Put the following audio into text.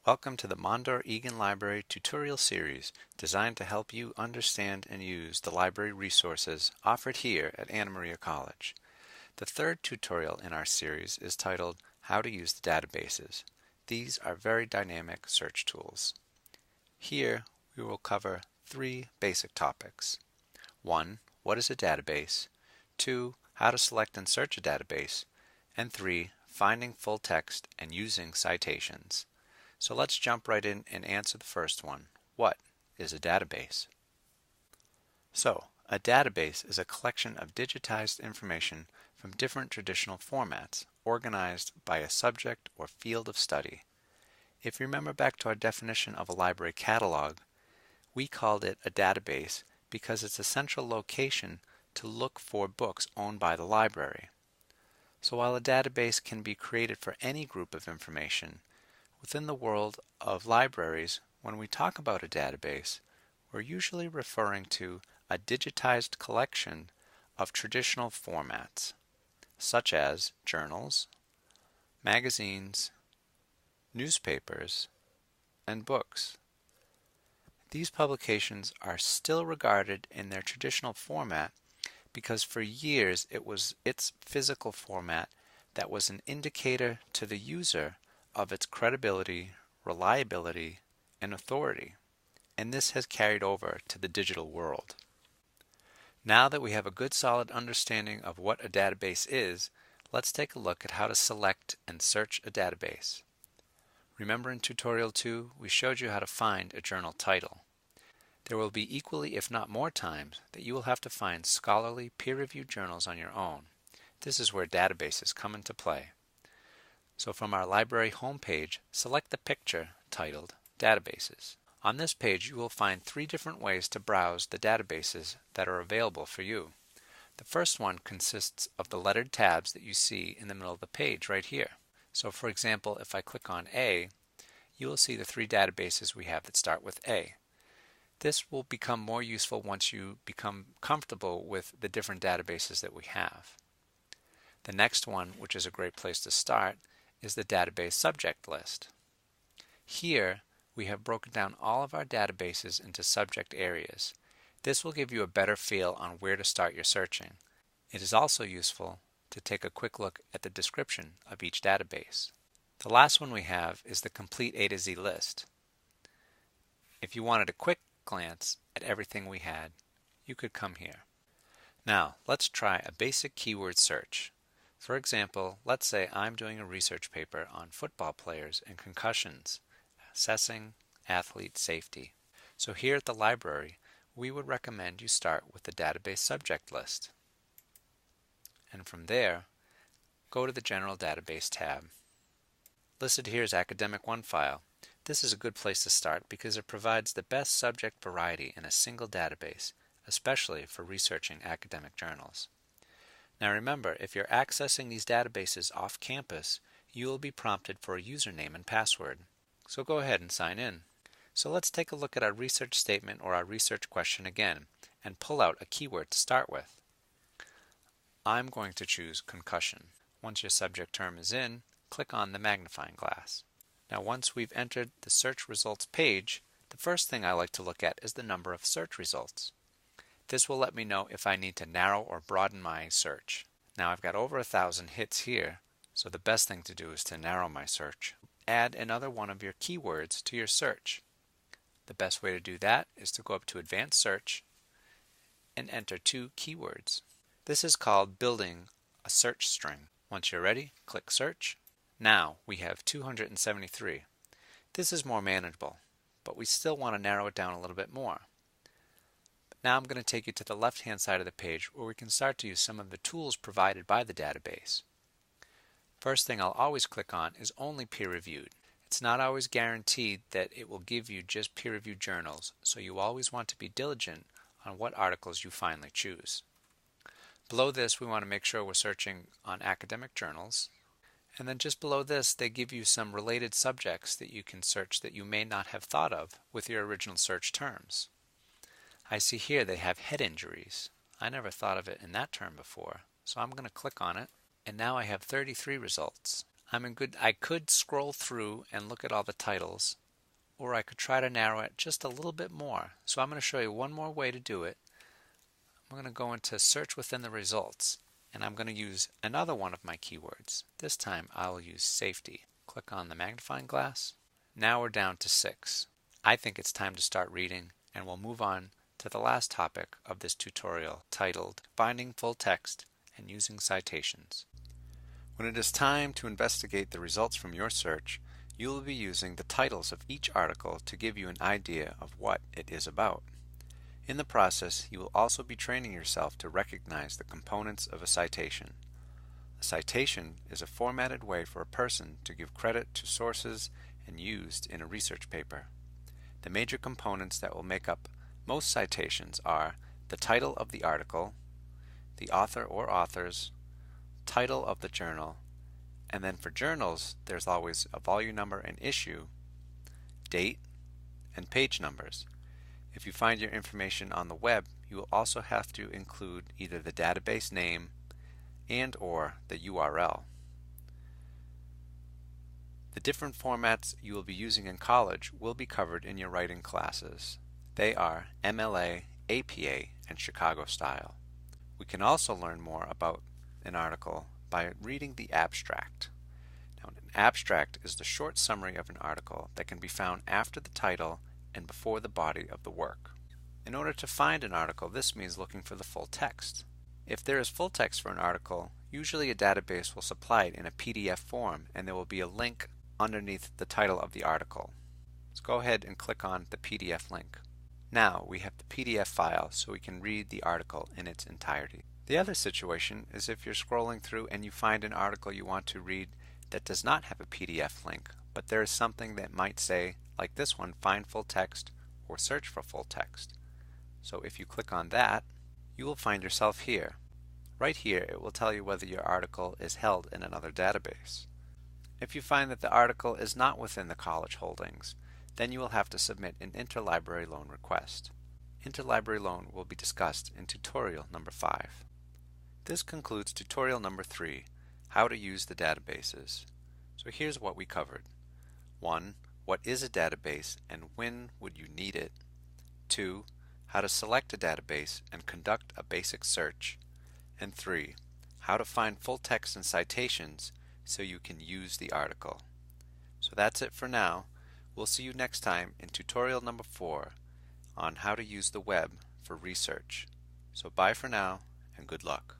Welcome to the Mondor Egan Library tutorial series designed to help you understand and use the library resources offered here at Anna Maria College. The third tutorial in our series is titled How to Use the Databases. These are very dynamic search tools. Here we will cover three basic topics. 1. What is a database? 2. How to select and search a database. And 3. Finding full text and using citations. So let's jump right in and answer the first one. What is a database? So, a database is a collection of digitized information from different traditional formats, organized by a subject or field of study. If you remember back to our definition of a library catalog, we called it a database because it's a central location to look for books owned by the library. So while a database can be created for any group of information, within the world of libraries, when we talk about a database, we're usually referring to a digitized collection of traditional formats, such as journals, magazines, newspapers, and books. These publications are still regarded in their traditional format because for years it was its physical format that was an indicator to the user of its credibility, reliability, and authority, and this has carried over to the digital world. Now that we have a good solid understanding of what a database is, let's take a look at how to select and search a database. Remember in tutorial 2, we showed you how to find a journal title. There will be equally, if not more times, that you will have to find scholarly, peer-reviewed journals on your own. This is where databases come into play. So from our library homepage, select the picture titled Databases. On this page you will find three different ways to browse the databases that are available for you. The first one consists of the lettered tabs that you see in the middle of the page right here. So for example, if I click on A, you will see the three databases we have that start with A. This will become more useful once you become comfortable with the different databases that we have. The next one, which is a great place to start, is the database subject list. Here we have broken down all of our databases into subject areas. This will give you a better feel on where to start your searching. It is also useful to take a quick look at the description of each database. The last one we have is the complete A to Z list. If you wanted a quick glance at everything we had, you could come here. Now let's try a basic keyword search. For example, let's say I'm doing a research paper on football players and concussions, assessing athlete safety. So here at the library, we would recommend you start with the database subject list. And from there, go to the General Database tab. Listed here is Academic OneFile. This is a good place to start because it provides the best subject variety in a single database, especially for researching academic journals. Now remember, if you're accessing these databases off campus, you will be prompted for a username and password. So go ahead and sign in. So let's take a look at our research statement or our research question again and pull out a keyword to start with. I'm going to choose concussion. Once your subject term is in, click on the magnifying glass. Now once we've entered the search results page, the first thing I like to look at is the number of search results. This will let me know if I need to narrow or broaden my search. Now I've got over 1,000 hits here, so the best thing to do is to narrow my search. Add another one of your keywords to your search. The best way to do that is to go up to Advanced Search and enter 2 keywords. This is called building a search string. Once you're ready, click Search. Now we have 273. This is more manageable, but we still want to narrow it down a little bit more. Now I'm going to take you to the left-hand side of the page where we can start to use some of the tools provided by the database. First thing I'll always click on is only peer-reviewed. It's not always guaranteed that it will give you just peer-reviewed journals, so you always want to be diligent on what articles you finally choose. Below this, we want to make sure we're searching on academic journals. And then just below this, they give you some related subjects that you can search that you may not have thought of with your original search terms. I see here they have head injuries. I never thought of it in that term before, so I'm going to click on it, and now I have 33 results. I could scroll through and look at all the titles, or I could try to narrow it just a little bit more. So I'm going to show you one more way to do it. I'm going to go into search within the results, and I'm going to use another one of my keywords. This time I'll use safety. Click on the magnifying glass. Now we're down to 6. I think it's time to start reading, and we'll move on to the last topic of this tutorial, titled Finding Full Text and Using Citations. When it is time to investigate the results from your search, you will be using the titles of each article to give you an idea of what it is about. In the process, you will also be training yourself to recognize the components of a citation. A citation is a formatted way for a person to give credit to sources and used in a research paper. The major components that will make up most citations are the title of the article, the author or authors, title of the journal, and then for journals there's always a volume number and issue, date, and page numbers. If you find your information on the web, you will also have to include either the database name and or the URL. The different formats you will be using in college will be covered in your writing classes. They are MLA, APA, and Chicago style. We can also learn more about an article by reading the abstract. Now, an abstract is the short summary of an article that can be found after the title and before the body of the work. In order to find an article, this means looking for the full text. If there is full text for an article, usually a database will supply it in a PDF form, and there will be a link underneath the title of the article. Let's go ahead and click on the PDF link. Now we have the PDF file so we can read the article in its entirety. The other situation is if you're scrolling through and you find an article you want to read that does not have a PDF link, but there is something that might say, like this one, find full text or search for full text. So if you click on that, you will find yourself here. Right here it will tell you whether your article is held in another database. If you find that the article is not within the college holdings, then you will have to submit an interlibrary loan request. Interlibrary loan will be discussed in tutorial number 5. This concludes tutorial number 3, how to use the databases. So here's what we covered. 1. What is a database and when would you need it? 2. How to select a database and conduct a basic search. And 3. How to find full text and citations so you can use the article. So that's it for now. We'll see you next time in tutorial number 4 on how to use the web for research. So bye for now and good luck.